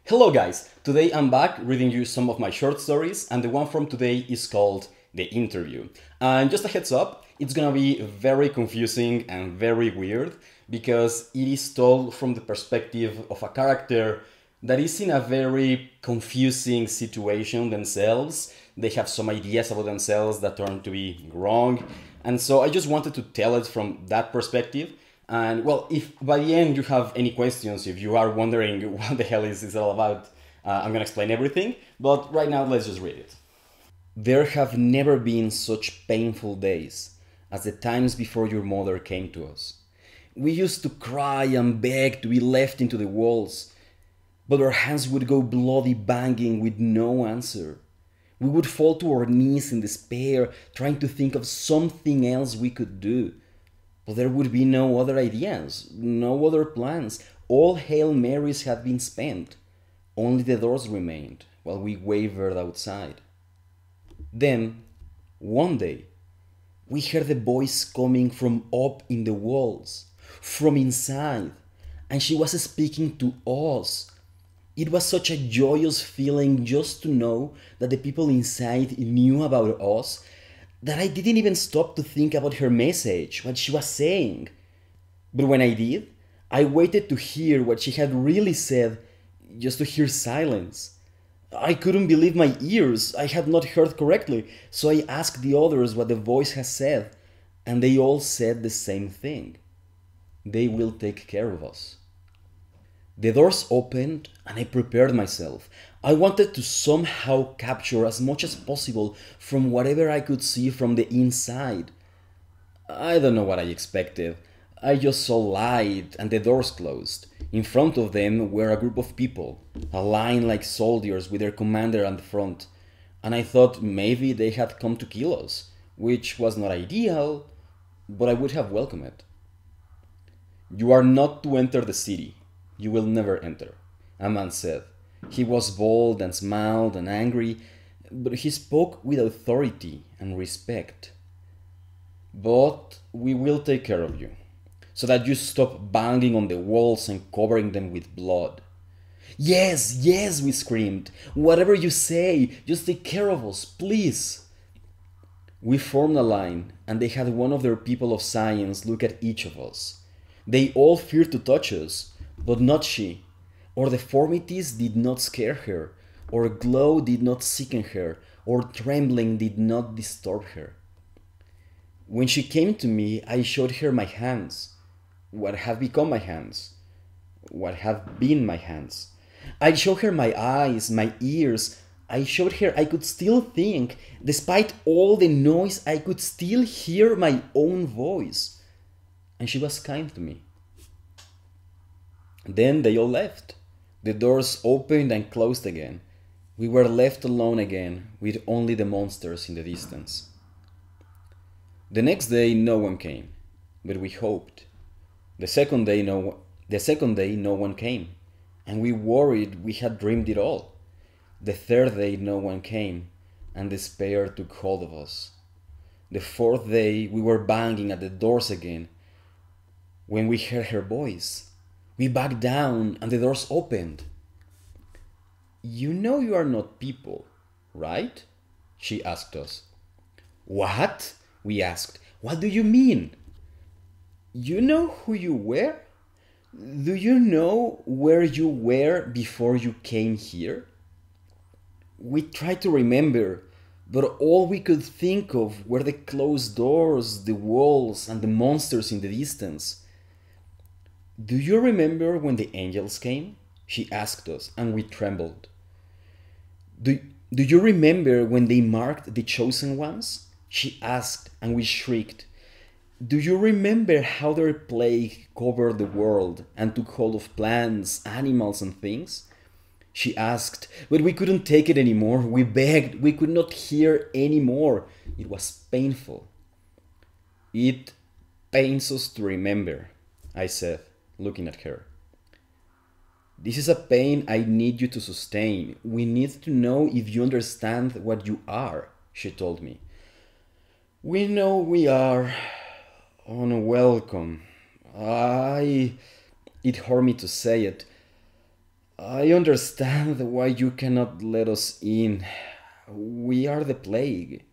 Hello guys! Today I'm back reading you some of my short stories, and the one from today is called The Interview. And just a heads up, it's gonna be very confusing and very weird because it is told from the perspective of a character that is in a very confusing situation themselves. They have some ideas about themselves that turn to be wrong, and so I just wanted to tell it from that perspective. And well, if by the end you have any questions, if you are wondering what the hell is this all about, I'm gonna explain everything. But right now, let's just read it. There have never been such painful days as the times before your mother came to us. We used to cry and beg to be left into the walls, but our hands would go bloody banging with no answer. We would fall to our knees in despair, trying to think of something else we could do. But there would be no other ideas, no other plans. All Hail Marys had been spent. Only the doors remained while we wavered outside. Then, one day, we heard a voice coming from up in the walls, from inside, and she was speaking to us. It was such a joyous feeling just to know that the people inside knew about us that I didn't even stop to think about her message, what she was saying. But when I did, I waited to hear what she had really said, just to hear silence. I couldn't believe my ears. I had not heard correctly, so I asked the others what the voice had said, and they all said the same thing. They will take care of us. The doors opened and I prepared myself. I wanted to somehow capture as much as possible from whatever I could see from the inside. I don't know what I expected. I just saw light and the doors closed. In front of them were a group of people, aligned like soldiers with their commander at the front. And I thought maybe they had come to kill us, which was not ideal, but I would have welcomed it. You are not to enter the city. You will never enter, a man said. He was bold and smiled and angry, but he spoke with authority and respect. But we will take care of you, so that you stop banging on the walls and covering them with blood. Yes, yes, we screamed. Whatever you say, just take care of us, please. We formed a line, and they had one of their people of science look at each of us. They all feared to touch us, but not she. Or deformities did not scare her, or glow did not sicken her, or trembling did not disturb her. When she came to me, I showed her my hands. What have become my hands? What have been my hands? I showed her my eyes, my ears. I showed her I could still think. Despite all the noise, I could still hear my own voice. And she was kind to me. Then they all left. The doors opened and closed again. We were left alone again, with only the monsters in the distance. The next day no one came, but we hoped. The second day no one came, and we worried we had dreamed it all. The third day no one came, and despair took hold of us. The fourth day we were banging at the doors again, when we heard her voice. We backed down and the doors opened. You know you are not people, right? She asked us. What? We asked. What do you mean? You know who you were? Do you know where you were before you came here? We tried to remember, but all we could think of were the closed doors, the walls, and the monsters in the distance. Do you remember when the angels came? She asked us, and we trembled. Do you remember when they marked the chosen ones? She asked, and we shrieked. Do you remember how their plague covered the world and took hold of plants, animals, and things? She asked, but we couldn't take it anymore. We begged, we could not hear anymore. It was painful. It pains us to remember, I said, looking at her. This is a pain I need you to sustain. We need to know if you understand what you are, she told me. We know we are unwelcome. It hurt me to say it. I understand why you cannot let us in. We are the plague.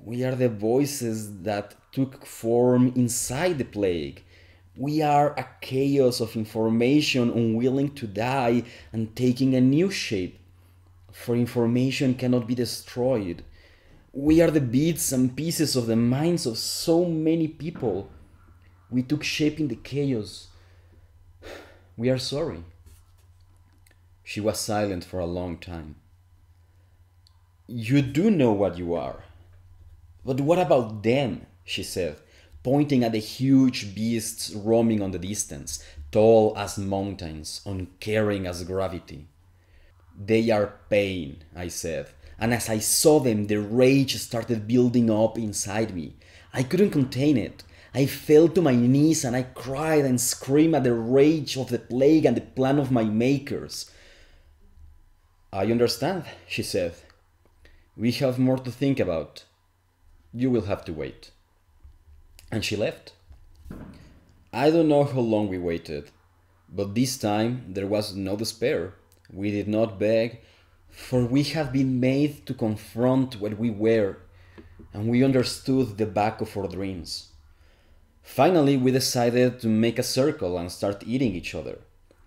We are the voices that took form inside the plague. We are a chaos of information unwilling to die and taking a new shape, for information cannot be destroyed. We are the bits and pieces of the minds of so many people. We took shape in the chaos. We are sorry. She was silent for a long time. You do know what you are. But what about them? She said, pointing at the huge beasts roaming on the distance, tall as mountains, uncaring as gravity. They are pain, I said, and as I saw them, the rage started building up inside me. I couldn't contain it. I fell to my knees and I cried and screamed at the rage of the plague and the plan of my makers. I understand, she said. We have more to think about. You will have to wait. And she left. I don't know how long we waited, but this time there was no despair. We did not beg, for we had been made to confront what we were, and we understood the back of our dreams. Finally, we decided to make a circle and start eating each other.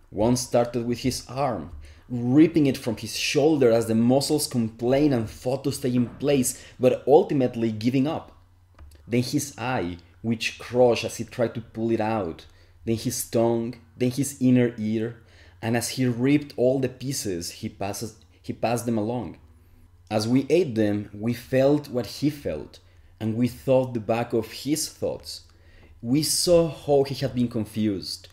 One started with his arm, ripping it from his shoulder as the muscles complained and fought to stay in place, but ultimately giving up. Then his eye, which crushed as he tried to pull it out, then his tongue, then his inner ear, and as he ripped all the pieces, he passed them along. As we ate them, we felt what he felt, and we thought the back of his thoughts. We saw how he had been confused,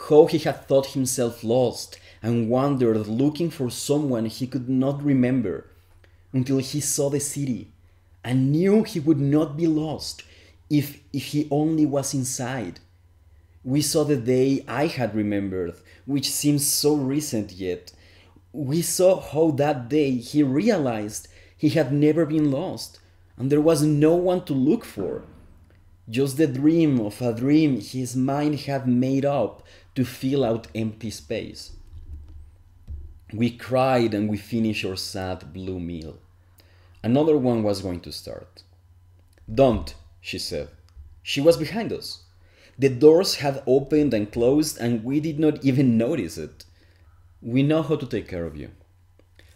how he had thought himself lost, and wandered looking for someone he could not remember, until he saw the city, and knew he would not be lost if he only was inside. We saw the day I had remembered, which seems so recent yet. We saw how that day he realized he had never been lost, and there was no one to look for. Just the dream of a dream his mind had made up to fill out empty space. We cried and we finished our sad blue meal. Another one was going to start. Don't, she said. She was behind us. The doors had opened and closed and we did not even notice it. We know how to take care of you.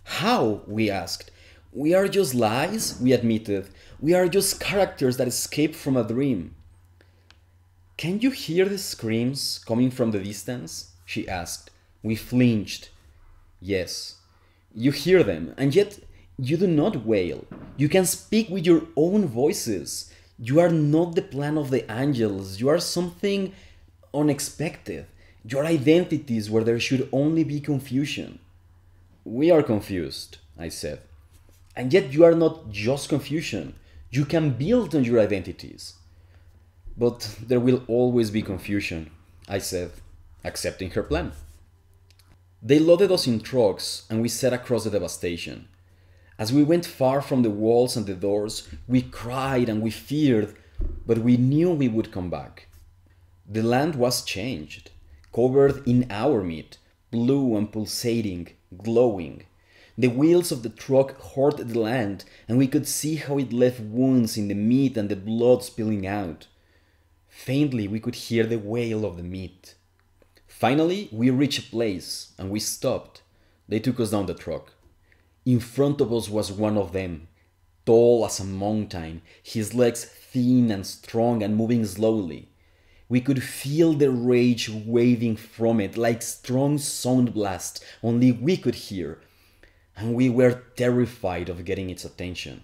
How? We asked. We are just lies, we admitted. We are just characters that escaped from a dream. Can you hear the screams coming from the distance? She asked. We flinched. Yes. You hear them, and yet you do not wail. You can speak with your own voices. You are not the plan of the angels. You are something unexpected. Your identities where there should only be confusion. We are confused, I said. And yet you are not just confusion. You can build on your identities. But there will always be confusion, I said, accepting her plan. They loaded us in trucks and we set across the devastation. As we went far from the walls and the doors, we cried and we feared, but we knew we would come back. The land was changed, covered in our meat, blue and pulsating, glowing. The wheels of the truck hurt the land, and we could see how it left wounds in the meat and the blood spilling out. Faintly, we could hear the wail of the meat. Finally, we reached a place, and we stopped. They took us down the truck. In front of us was one of them, tall as a mountain, his legs thin and strong and moving slowly. We could feel the rage waving from it like strong sound blasts only we could hear, and we were terrified of getting its attention.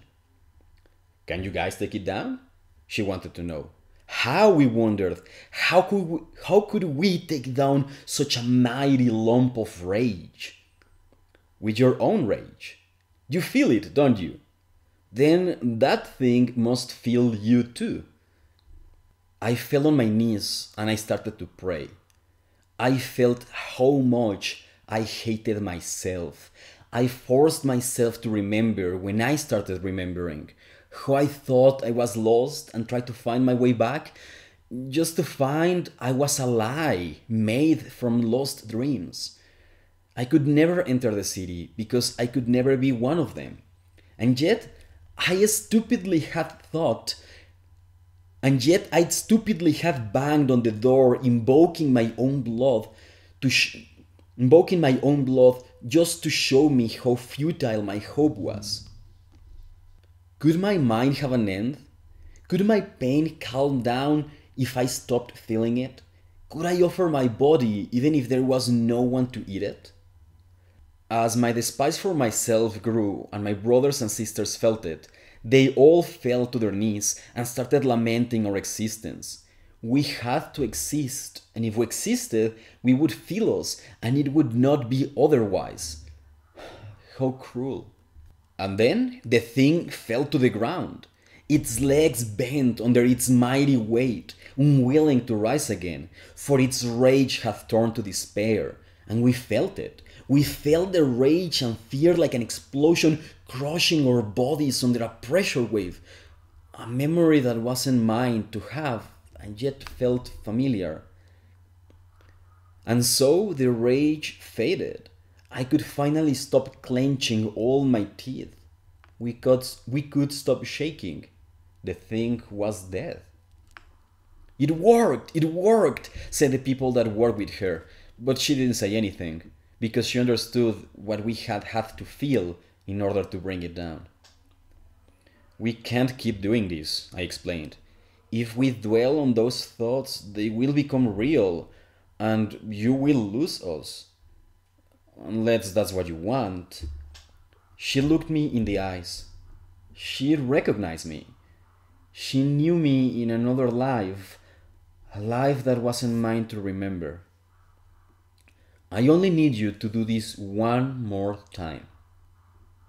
Can you guys take it down? She wanted to know. How, we wondered, how could we take down such a mighty lump of rage? With your own rage. You feel it, don't you? Then that thing must feel you too. I fell on my knees and I started to pray. I felt how much I hated myself. I forced myself to remember when I started remembering how I thought I was lost and tried to find my way back, just to find I was a lie made from lost dreams. I could never enter the city because I could never be one of them. And yet, I stupidly had thought, and yet I'd stupidly have banged on the door, to sh- invoking my own blood just to show me how futile my hope was. Could my mind have an end? Could my pain calm down if I stopped feeling it? Could I offer my body even if there was no one to eat it? As my despise for myself grew and my brothers and sisters felt it, they all fell to their knees and started lamenting our existence. We had to exist, and if we existed, we would feel us, and it would not be otherwise. How cruel. And then the thing fell to the ground. Its legs bent under its mighty weight, unwilling to rise again, for its rage had turned to despair, and we felt it. We felt the rage and fear like an explosion crushing our bodies under a pressure wave, a memory that wasn't mine to have and yet felt familiar. And so the rage faded. I could finally stop clenching all my teeth. We could stop shaking. The thing was dead. It worked, said the people that worked with her, but she didn't say anything, because she understood what we had to feel in order to bring it down. We can't keep doing this, I explained. If we dwell on those thoughts, they will become real, and you will lose us. Unless that's what you want. She looked me in the eyes. She recognized me. She knew me in another life, a life that wasn't mine to remember. I only need you to do this one more time.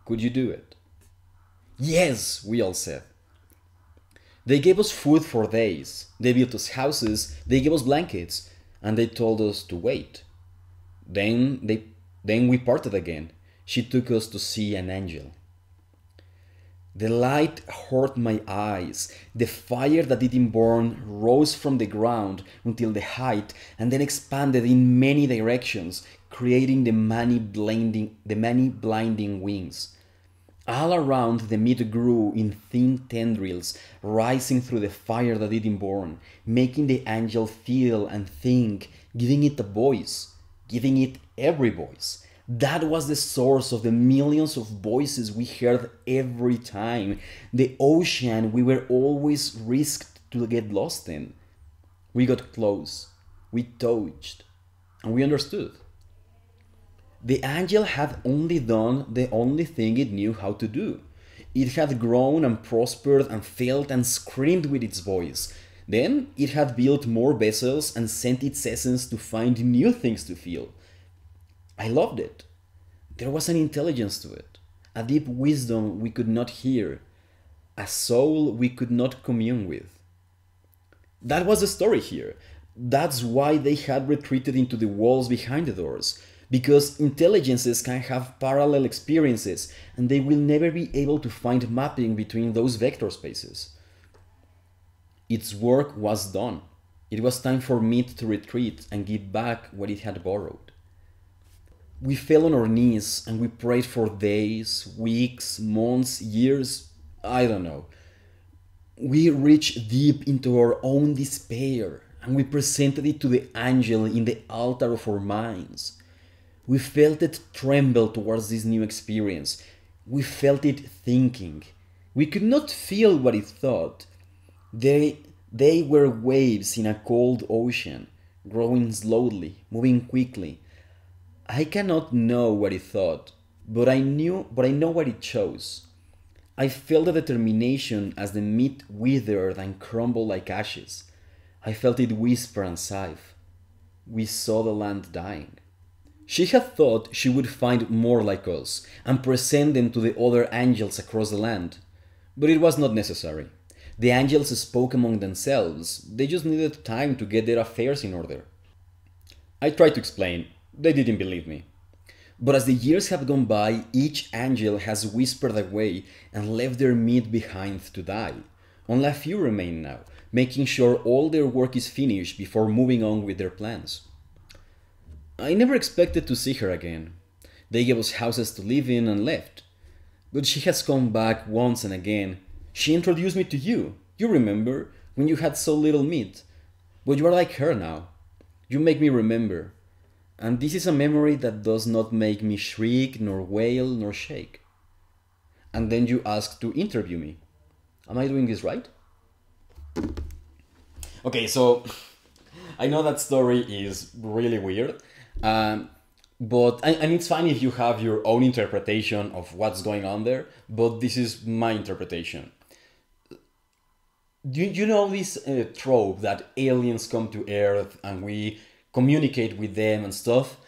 Could you do it? Yes, we all said. They gave us food for days. They built us houses. They gave us blankets. And they told us to wait. Then we parted again. She took us to see an angel. The light hurt my eyes. The fire that didn't burn rose from the ground until the height and then expanded in many directions, creating the many blinding wings. All around, the meat grew in thin tendrils, rising through the fire that didn't burn, making the angel feel and think, giving it a voice, giving it every voice. That was the source of the millions of voices we heard every time. The ocean we were always risked to get lost in. We got close, we touched, and we understood. The angel had only done the only thing it knew how to do. It had grown and prospered and felt and screamed with its voice. Then it had built more vessels and sent its essence to find new things to feel. I loved it. There was an intelligence to it, a deep wisdom we could not hear, a soul we could not commune with. That was the story here. That's why they had retreated into the walls behind the doors, because intelligences can have parallel experiences and they will never be able to find mapping between those vector spaces. Its work was done. It was time for meat to retreat and give back what it had borrowed. We fell on our knees and we prayed for days, weeks, months, years, I don't know. We reached deep into our own despair and we presented it to the angel in the altar of our minds. We felt it tremble towards this new experience. We felt it thinking. We could not feel what it thought. They were waves in a cold ocean, growing slowly, moving quickly. I cannot know what it thought, but I know what it chose. I felt the determination as the meat withered and crumbled like ashes. I felt it whisper and sigh. We saw the land dying. She had thought she would find more like us and present them to the other angels across the land. But it was not necessary. The angels spoke among themselves. They just needed time to get their affairs in order. I tried to explain. They didn't believe me. But as the years have gone by, each angel has whispered away and left their meat behind to die. Only a few remain now, making sure all their work is finished before moving on with their plans. I never expected to see her again. They gave us houses to live in and left. But she has come back once and again. She introduced me to you. You remember when you had so little meat? But you are like her now. You make me remember. And this is a memory that does not make me shriek, nor wail, nor shake. And then you ask to interview me. Am I doing this right? Okay, so I know that story is really weird, and it's fine if you have your own interpretation of what's going on there, but this is my interpretation. You know this trope that aliens come to Earth and we communicate with them and stuff?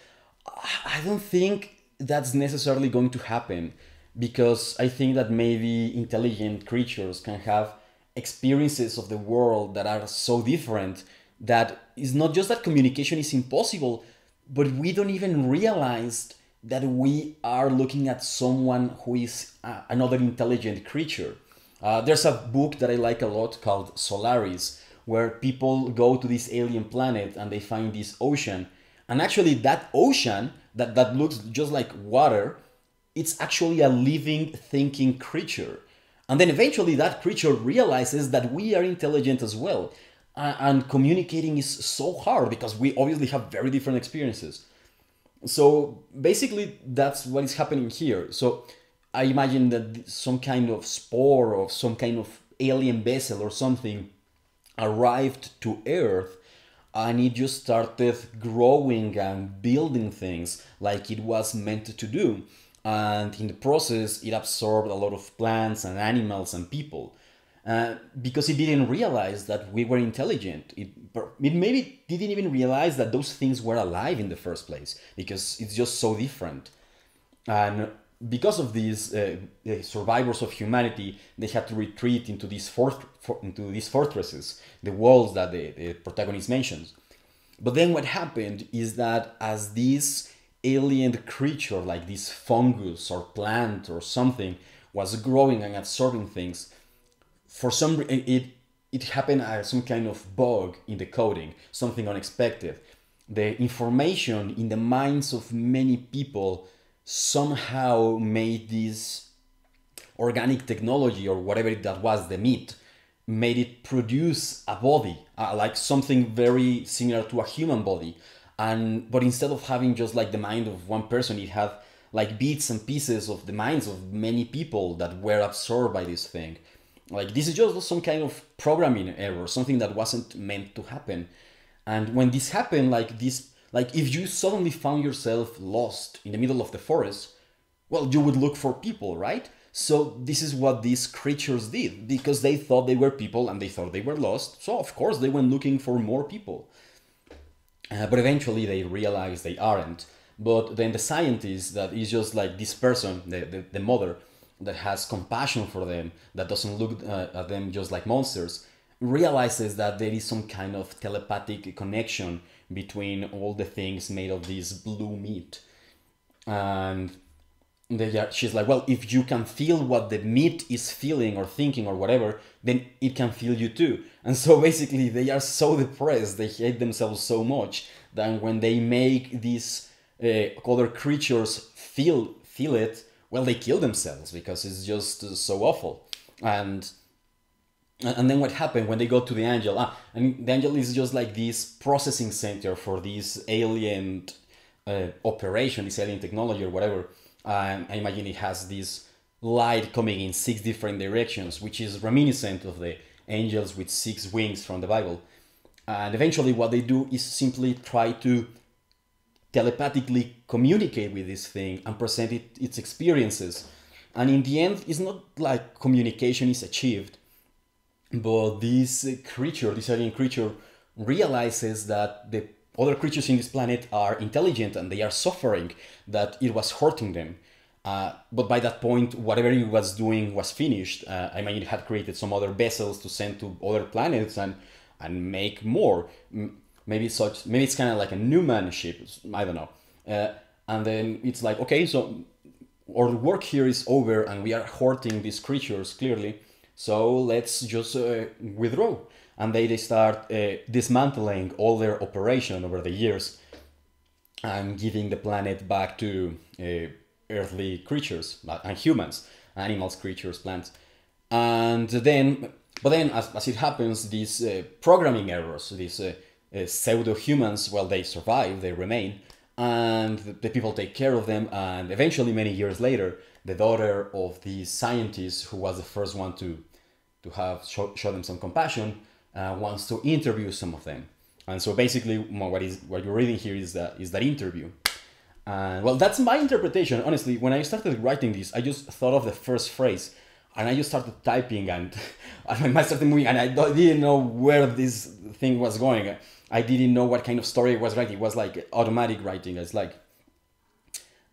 I don't think that's necessarily going to happen because I think that maybe intelligent creatures can have experiences of the world that are so different that it's not just that communication is impossible, but we don't even realize that we are looking at someone who is another intelligent creature. There's a book that I like a lot called Solaris, where people go to this alien planet and they find this ocean. And actually, that ocean that looks just like water, it's actually a living, thinking creature. And then eventually, that creature realizes that we are intelligent as well. And communicating is so hard because we obviously have very different experiences. So basically, that's what is happening here. So I imagine that some kind of spore or some kind of alien vessel or something arrived to Earth and it just started growing and building things like it was meant to do. And in the process, it absorbed a lot of plants and animals and people. Because it didn't realize that we were intelligent. It maybe didn't even realize that those things were alive in the first place because it's just so different. And because of these the survivors of humanity, they had to retreat into into these fortresses, the walls that the protagonist mentions. But then what happened is that as this alien creature, like this fungus or plant or something, was growing and absorbing things, for some it happened as some kind of bug in the coding, something unexpected. The information in the minds of many people somehow made this organic technology or whatever that was, the meat, made it produce a body, like something very similar to a human body. And but instead of having just like the mind of one person, it had like bits and pieces of the minds of many people that were absorbed by this thing. Like this is just some kind of programming error, something that wasn't meant to happen. And when this happened, like if you suddenly found yourself lost in the middle of the forest, well, you would look for people, right? So this is what these creatures did because they thought they were people and they thought they were lost. So of course they went looking for more people. But eventually they realized they aren't. But then the scientist that is just like this person, the mother, that has compassion for them, that doesn't look at them just like monsters, realizes that there is some kind of telepathic connection between all the things made of this blue meat. And she's like, well, if you can feel what the meat is feeling or thinking or whatever, then it can feel you too. And so basically they are so depressed, they hate themselves so much that when they make these other creatures feel it, well, they kill themselves because it's just so awful. And then what happened when they go to the angel? And the angel is just like this processing center for this alien operation, this alien technology or whatever. And I imagine it has this light coming in 6 different directions, which is reminiscent of the angels with 6 wings from the Bible. And eventually what they do is simply try to telepathically communicate with this thing and present its experiences. And in the end, it's not like communication is achieved, but this creature, this alien creature, realizes that the other creatures in this planet are intelligent and they are suffering, that it was hurting them. But by that point, whatever it was doing was finished. I mean, it had created some other vessels to send to other planets and make more. Maybe it's kind of like a Newman ship. I don't know. And then it's like, okay, so our work here is over, and we are hurting these creatures clearly. So let's just withdraw. And they start dismantling all their operation over the years. and giving the planet back to earthly creatures and humans, animals, creatures, plants. And then, but then, as it happens, these programming errors, these pseudo humans, well, they survive, they remain, and the people take care of them. And eventually, many years later, the daughter of the scientist who was the first one to have show them some compassion wants to interview some of them. And so basically, what you're reading here is that interview. And well, that's my interpretation. Honestly, when I started writing this, I just thought of the first phrase, and I just started typing, and, and my mind started moving, and I didn't know where this thing was going. I didn't know what kind of story I was writing. It was like automatic writing. It's like,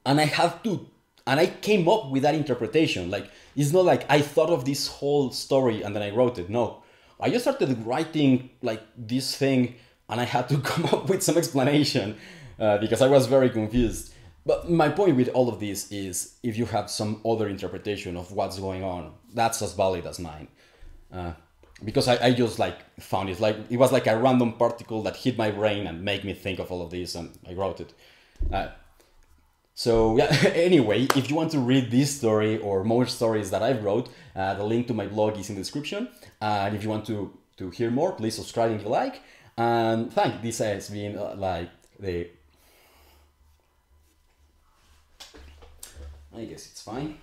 and I have to, and I came up with that interpretation. Like, it's not like I thought of this whole story and then I wrote it. No, I just started writing like this thing, and I had to come up with some explanation because I was very confused. But my point with all of this is, if you have some other interpretation of what's going on, that's as valid as mine. Because I just like found it, like it was like a random particle that hit my brain and made me think of all of this, and I wrote it. So yeah, anyway, if you want to read this story or more stories that I wrote, the link to my blog is in the description. And if you want to hear more, please subscribe and give a like. And thank, this has been like the, I guess it's fine.